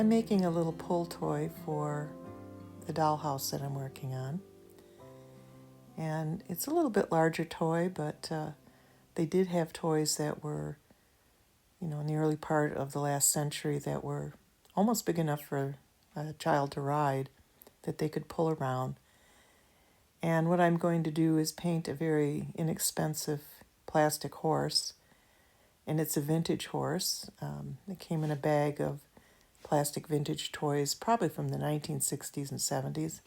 I'm making a little pull toy for the dollhouse that I'm working on. And it's a little bit larger toy, but they did have toys that were, in the early part of the last century that were almost big enough for a child to ride, that they could pull around. And what I'm going to do is paint a very inexpensive plastic horse. And it's a vintage horse. It came in a bag of plastic vintage toys, probably from the 1960s and 70s.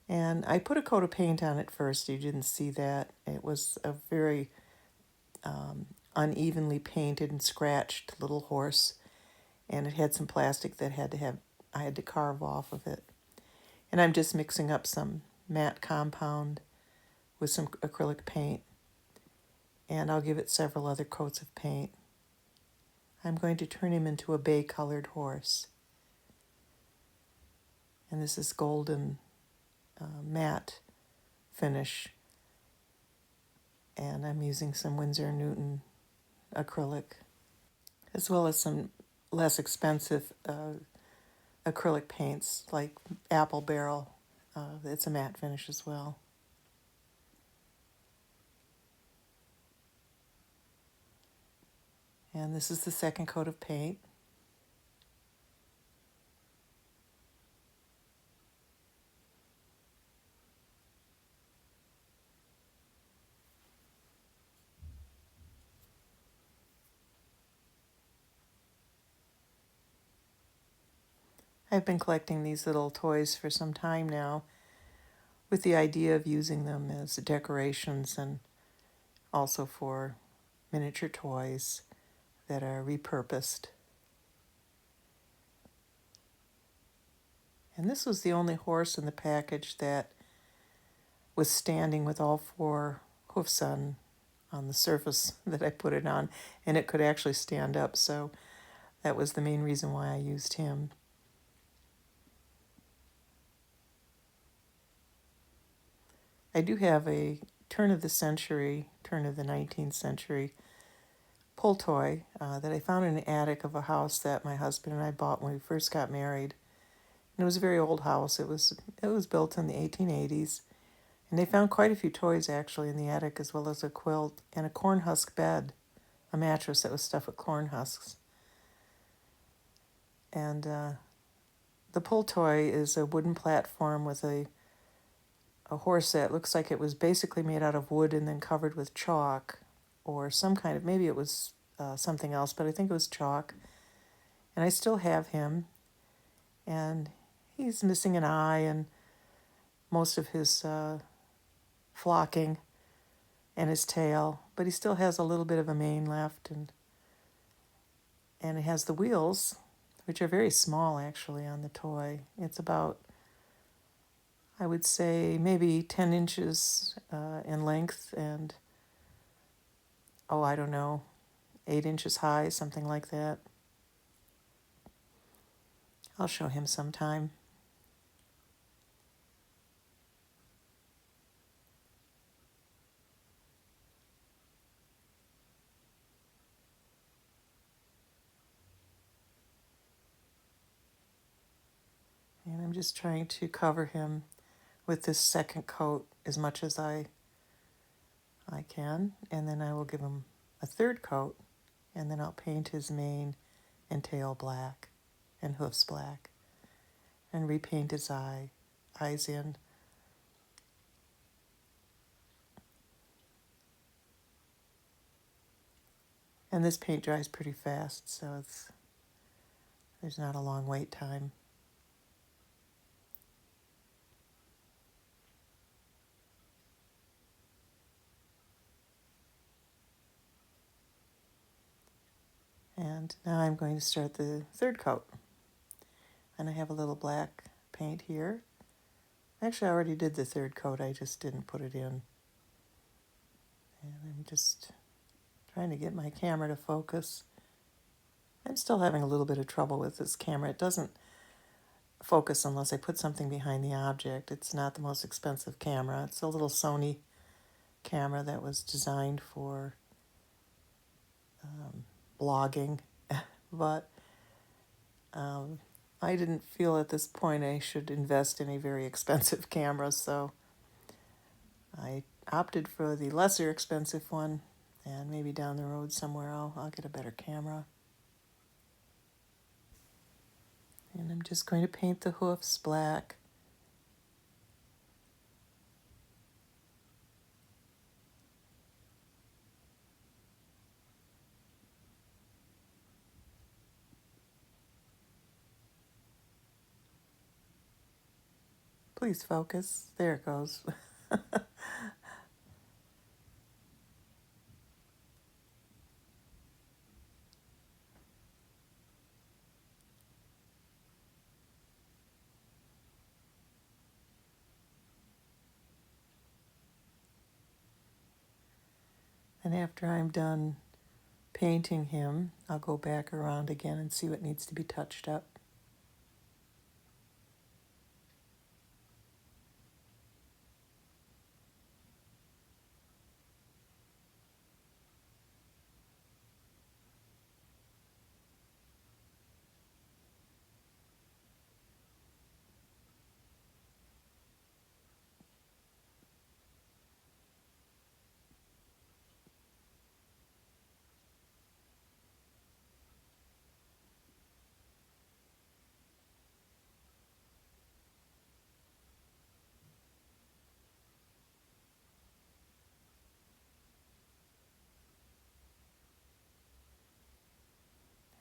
And I put a coat of paint on it first. You didn't see that. It was a very unevenly painted and scratched little horse, and it had some plastic that I had to carve off of it. And I'm just mixing up some matte compound with some acrylic paint, and I'll give it several other coats of paint. I'm going to turn him into a bay-colored horse. And this is golden matte finish. And I'm using some Winsor & Newton acrylic, as well as some less expensive acrylic paints like Apple Barrel. It's a matte finish as well. And this is the second coat of paint. I've been collecting these little toys for some time now, with the idea of using them as decorations and also for miniature toys that are repurposed. And this was the only horse in the package that was standing with all four hoofs on the surface that I put it on, and it could actually stand up, so that was the main reason why I used him. I do have a turn of the 19th century pull toy that I found in the attic of a house that my husband and I bought when we first got married. And it was a very old house. It was built in the 1880s. And they found quite a few toys actually in the attic, as well as a quilt and a corn husk bed, a mattress that was stuffed with corn husks. And the pull toy is a wooden platform with a horse that looks like it was basically made out of wood and then covered with chalk or some kind of, maybe it was something else, but I think it was chalk. And I still have him. And he's missing an eye and most of his flocking and his tail, but he still has a little bit of a mane left, and it has the wheels, which are very small actually on the toy. It's about, I would say, maybe 10 inches in length and, I don't know, 8 inches high, something like that. I'll show him sometime. And I'm just trying to cover him with this second coat as much as I can. And then I will give him a third coat, and then I'll paint his mane and tail black and hoofs black and repaint his eyes in. And this paint dries pretty fast, so there's not a long wait time. And now I'm going to start the third coat. And I have a little black paint here. Actually, I already did the third coat, I just didn't put it in. And I'm just trying to get my camera to focus. I'm still having a little bit of trouble with this camera. It doesn't focus unless I put something behind the object. It's not the most expensive camera. It's a little Sony camera that was designed for blogging, but I didn't feel at this point I should invest in a very expensive camera, so I opted for the lesser expensive one, and maybe down the road somewhere I'll get a better camera. And I'm just going to paint the hoofs black. Please focus. There it goes. And after I'm done painting him, I'll go back around again and see what needs to be touched up.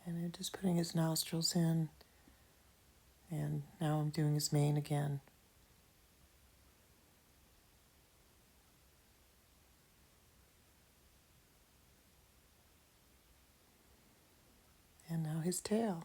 And I'm just putting his nostrils in, and now I'm doing his mane again. And now his tail.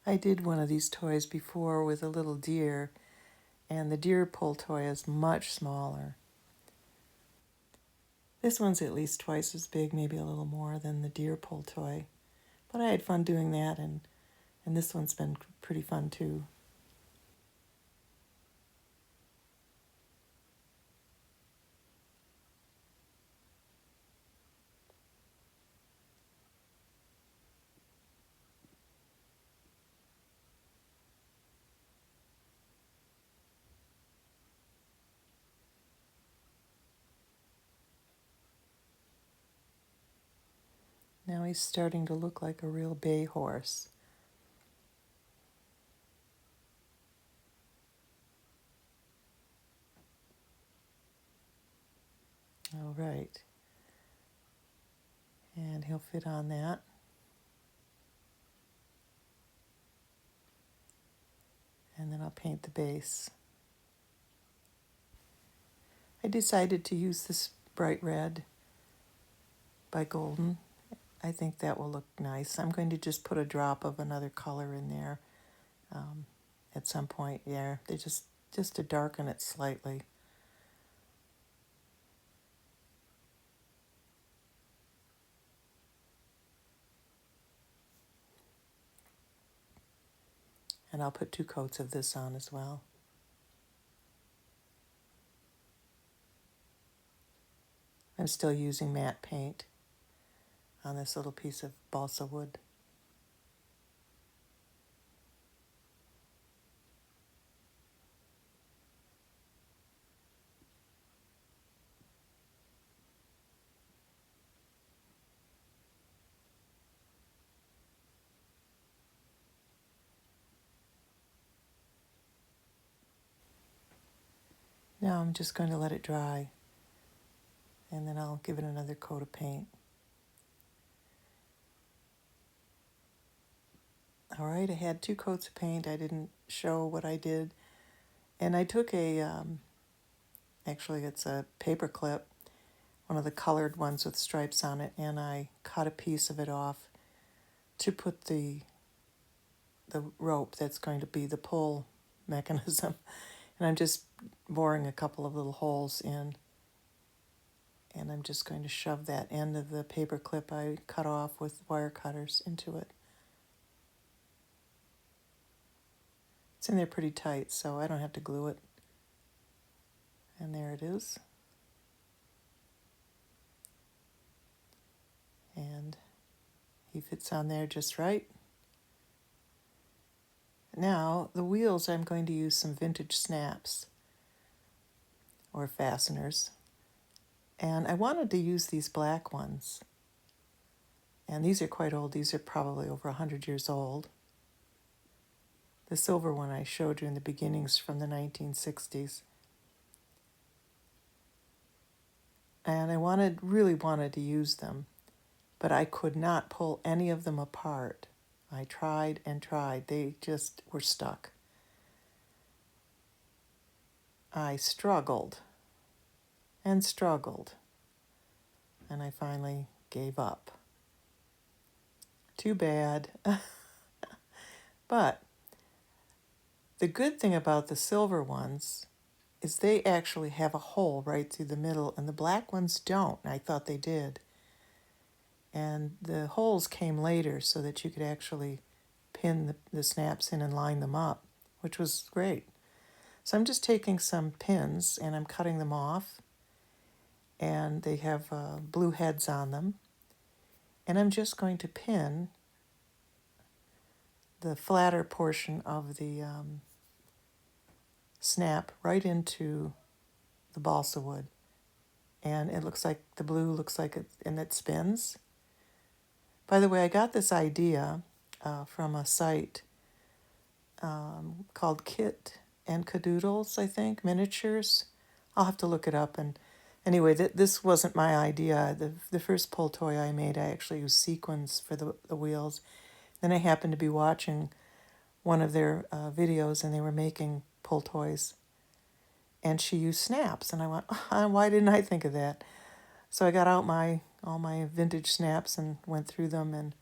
I did one of these toys before with a little deer, and the deer pull toy is much smaller. This one's at least twice as big, maybe a little more than the deer pull toy. But I had fun doing that, and this one's been pretty fun too. Now he's starting to look like a real bay horse. All right. And he'll fit on that. And then I'll paint the base. I decided to use this bright red by Golden. I think that will look nice. I'm going to just put a drop of another color in there at some point. Yeah, they just to darken it slightly. And I'll put 2 coats of this on as well. I'm still using matte paint on this little piece of balsa wood. Now I'm just going to let it dry, and then I'll give it another coat of paint. All right, I had 2 coats of paint. I didn't show what I did. And I took actually it's a paper clip, one of the colored ones with stripes on it, and I cut a piece of it off to put the rope that's going to be the pull mechanism. And I'm just boring a couple of little holes in. And I'm just going to shove that end of the paper clip I cut off with wire cutters into it. It's in there pretty tight, so I don't have to glue it. And there it is. And he fits on there just right. Now, the wheels, I'm going to use some vintage snaps or fasteners. And I wanted to use these black ones. And these are quite old. These are probably over 100 years old. The silver one I showed you in the beginnings from the 1960s. And I really wanted to use them, but I could not pull any of them apart. I tried and tried. They just were stuck. I struggled and struggled, and I finally gave up. Too bad. But the good thing about the silver ones is they actually have a hole right through the middle, and the black ones don't. I thought they did. And the holes came later so that you could actually pin the snaps in and line them up, which was great. So I'm just taking some pins and I'm cutting them off, and they have blue heads on them. And I'm just going to pin the flatter portion of the snap right into the balsa wood. And it looks like the blue looks like it, and it spins. By the way, I got this idea from a site called Kit and Cadoodles, I think, miniatures. I'll have to look it up. And anyway, this wasn't my idea. The first pull toy I made, I actually used sequins for the wheels. Then I happened to be watching one of their videos, and they were making pull toys. And she used snaps, and I went, oh, why didn't I think of that? So I got out all my vintage snaps and went through them, and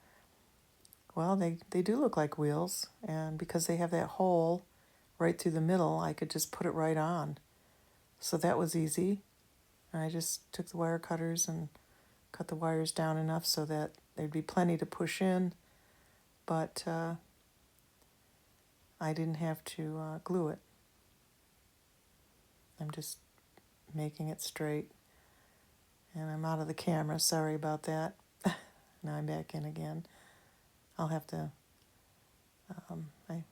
well, they do look like wheels, and because they have that hole right through the middle, I could just put it right on. So that was easy. And I just took the wire cutters and cut the wires down enough so that there'd be plenty to push in, but I didn't have to glue it. I'm just making it straight. And I'm out of the camera, sorry about that. Now I'm back in again. I'll have to I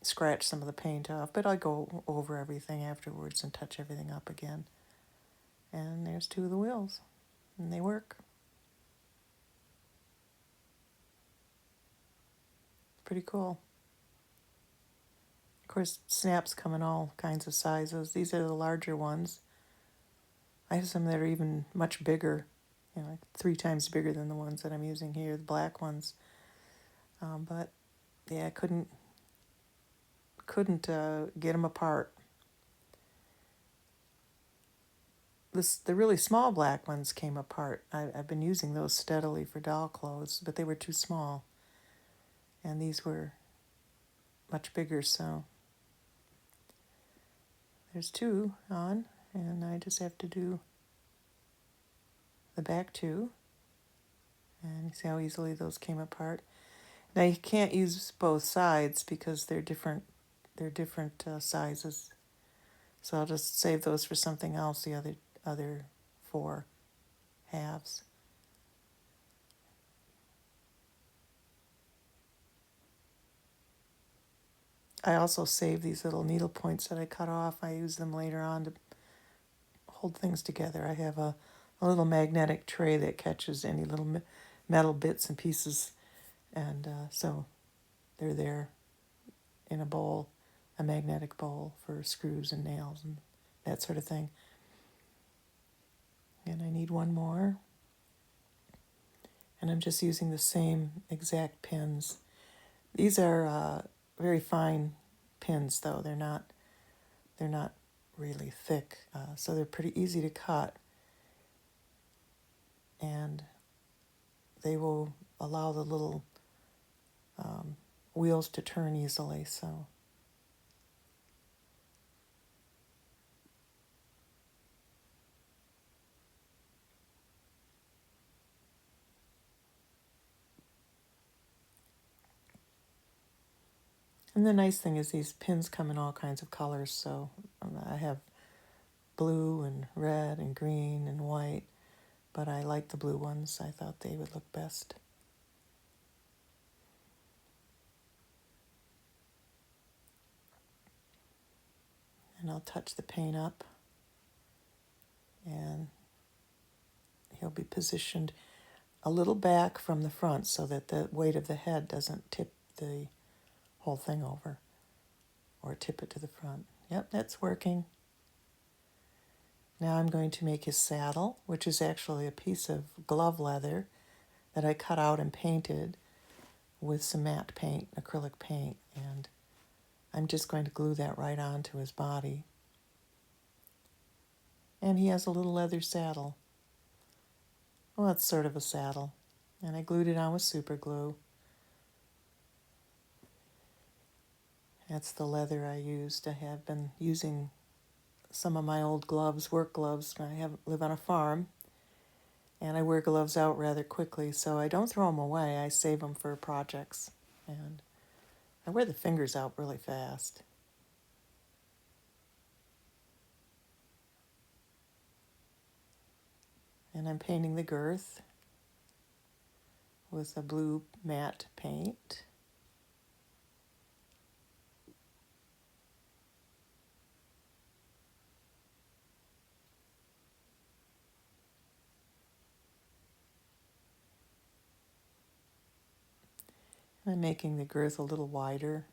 scratch some of the paint off, but I'll go over everything afterwards and touch everything up again. And there's two of the wheels, and they work. Pretty cool. Of course, snaps come in all kinds of sizes. These are the larger ones. I have some that are even much bigger, like 3 times bigger than the ones that I'm using here, the black ones. But yeah, I couldn't get them apart. The really small black ones came apart. I've been using those steadily for doll clothes, but they were too small. And these were much bigger, so there's 2 on, and I just have to do the back 2. And you see how easily those came apart. Now you can't use both sides because they're different sizes. So I'll just save those for something else, the other 4 halves. I also save these little needle points that I cut off. I use them later on to hold things together. I have a little magnetic tray that catches any little metal bits and pieces, and so they're there in a bowl, a magnetic bowl for screws and nails and that sort of thing. And I need one more. And I'm just using the same exact pins. These are very fine pins, though. They're not really thick, so they're pretty easy to cut. And they will allow the little wheels to turn easily, so And the nice thing is these pins come in all kinds of colors, so I have blue and red and green and white, but I like the blue ones. I thought they would look best. And I'll touch the paint up, and he'll be positioned a little back from the front so that the weight of the head doesn't tip the whole thing over or tip it to the front. Yep, that's working. Now I'm going to make his saddle, which is actually a piece of glove leather that I cut out and painted with some matte paint, acrylic paint, and I'm just going to glue that right onto his body. And he has a little leather saddle. Well, it's sort of a saddle. And I glued it on with super glue. That's the leather I used. I have been using some of my old gloves, work gloves. Live on a farm, and I wear gloves out rather quickly, so I don't throw them away. I save them for projects, and I wear the fingers out really fast. And I'm painting the girth with a blue matte paint. I'm making the girth a little wider.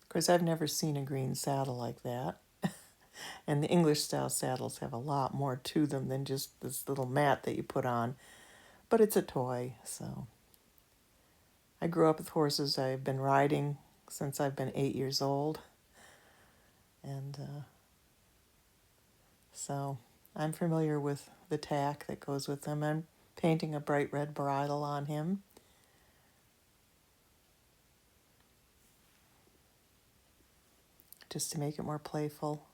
Of course, I've never seen a green saddle like that. And the English style saddles have a lot more to them than just this little mat that you put on. But it's a toy, so. I grew up with horses. I've been riding since I've been 8 years old. And so I'm familiar with the tack that goes with them. I'm painting a bright red bridle on him. Just to make it more playful.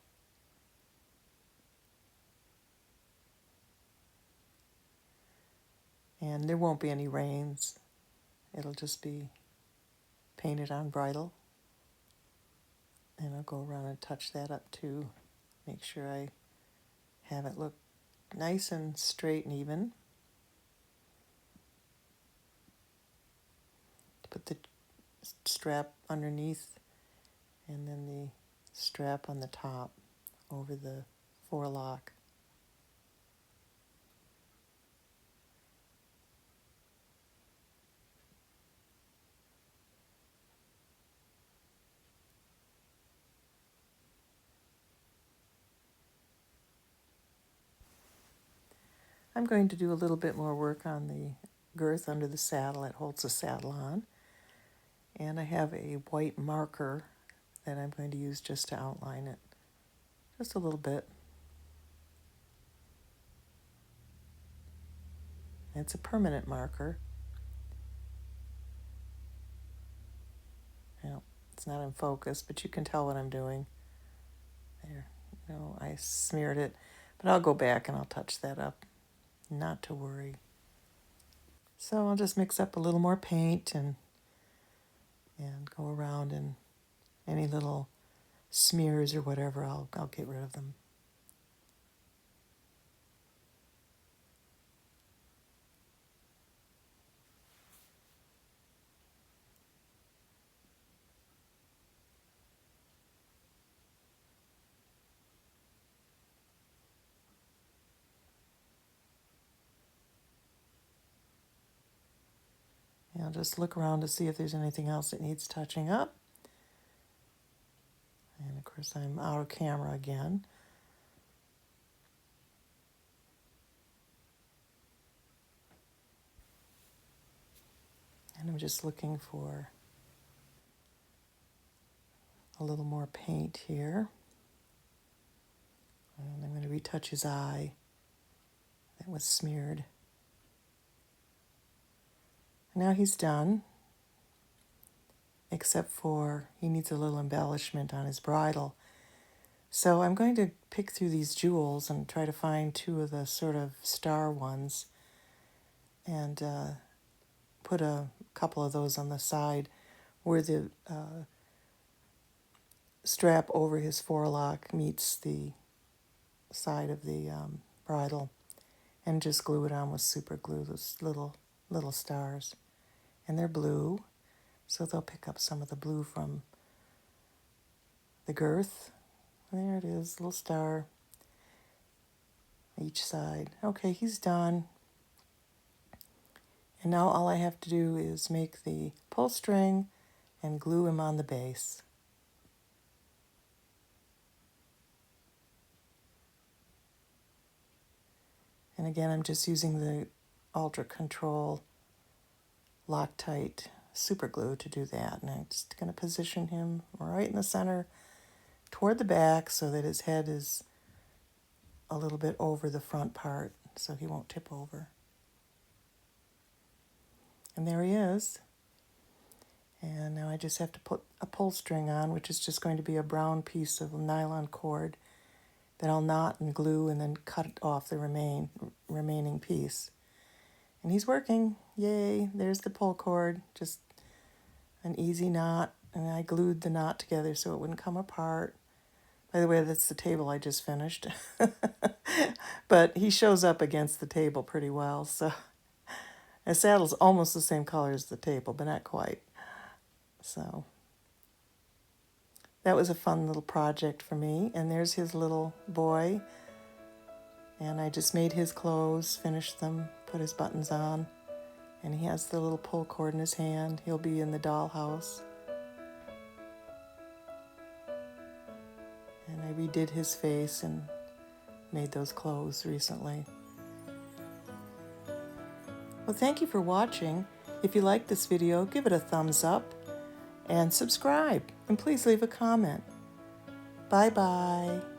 And there won't be any reins. It'll just be painted on bridle. And I'll go around and touch that up too. Make sure I have it look nice and straight and even. Put the strap underneath and then the strap on the top over the forelock. I'm going to do a little bit more work on the girth under the saddle. It holds the saddle on. And I have a white marker that I'm going to use just to outline it. Just a little bit. It's a permanent marker. Now, it's not in focus, but you can tell what I'm doing. There, I smeared it, but I'll go back and I'll touch that up. Not to worry. So I'll just mix up a little more paint and go around, and any little smears or whatever, I'll get rid of them. And I'll just look around to see if there's anything else that needs touching up. And of course I'm out of camera again. And I'm just looking for a little more paint here. And I'm going to retouch his eye that was smeared. Now he's done, except for he needs a little embellishment on his bridle. So I'm going to pick through these jewels and try to find two of the sort of star ones and put a couple of those on the side where the strap over his forelock meets the side of the bridle, and just glue it on with super glue, those little stars. And they're blue, so they'll pick up some of the blue from the girth. There it is, little star each side. Okay, he's done. And now all I have to do is make the pull string and glue him on the base. And again, I'm just using the Ultra Control Loctite super glue to do that. And I'm just going to position him right in the center toward the back so that his head is a little bit over the front part so he won't tip over. And there he is. And now I just have to put a pull string on, which is just going to be a brown piece of nylon cord that I'll knot and glue and then cut off the remaining piece. And he's working. Yay, there's the pull cord. Just an easy knot. And I glued the knot together so it wouldn't come apart. By the way, that's the table I just finished. But he shows up against the table pretty well. So the saddle's almost the same color as the table, but not quite. So that was a fun little project for me. And there's his little boy. And I just made his clothes, finished them, put his buttons on. And he has the little pull cord in his hand. He'll be in the dollhouse. And I redid his face and made those clothes recently. Well, thank you for watching. If you liked this video, give it a thumbs up and subscribe. And please leave a comment. Bye-bye.